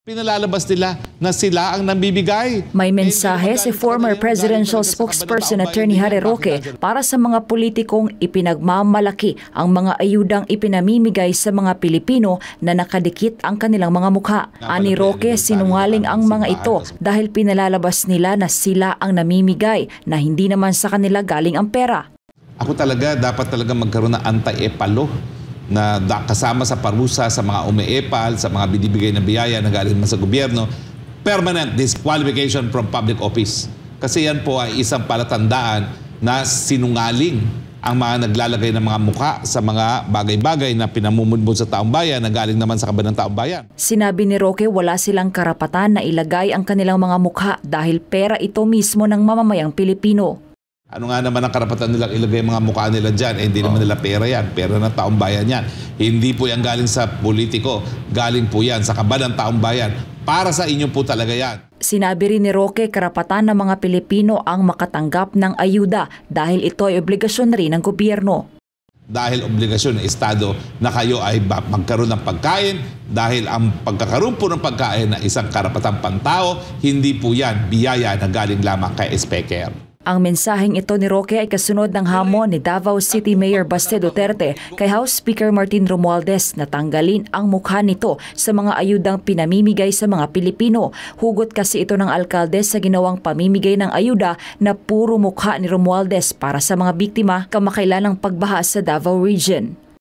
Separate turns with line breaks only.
Pinalalabas nila na sila ang nambibigay.
May mensahe si former presidential spokesperson Attorney Harry Roque para sa mga politikong ipinagmamalaki ang mga ayudang ipinamimigay sa mga Pilipino na nakadikit ang kanilang mga mukha. Ani Roque, sinungaling ang mga ito dahil pinalalabas nila na sila ang namimigay na hindi naman sa kanila galing ang pera.
Ako dapat talaga magkaroon ng anti-epalo na kasama sa parusa sa mga umeepal, sa mga binibigay na biyaya na galing sa gobyerno, permanent disqualification from public office. Kasi yan po ay isang palatandaan na sinungaling ang mga naglalagay ng mga mukha sa mga bagay-bagay na pinamumudmod sa taong bayan na galing naman sa kaban ng taong bayan.
Sinabi ni Roque wala silang karapatan na ilagay ang kanilang mga mukha dahil pera ito mismo ng mamamayang Pilipino.
Ano nga naman ang karapatan nilang ilagay mga mukha nila dyan? Hindi naman nila pera yan. Pera ng taong bayan yan. Hindi po yan galing sa politiko. Galing po yan sa kaban ng taong bayan. Para sa inyo po talaga yan.
Sinabi rin ni Roque karapatan ng mga Pilipino ang makatanggap ng ayuda dahil ito ay obligasyon rin ng gobyerno.
Dahil obligasyon ng Estado na kayo ay magkaroon ng pagkain, dahil ang pagkakaroon po ng pagkain na isang karapatang pantao, hindi po yan biyaya na galing lamang kay Speaker.
Ang mensaheng ito ni Roque ay kasunod ng hamon ni Davao City Mayor Baste Duterte kay House Speaker Martin Romualdez na tanggalin ang mukha nito sa mga ayudang pinamimigay sa mga Pilipino. Hugot kasi ito ng alkalde sa ginawang pamimigay ng ayuda na puro mukha ni Romualdez para sa mga biktima kamakailan ng pagbaha sa Davao Region.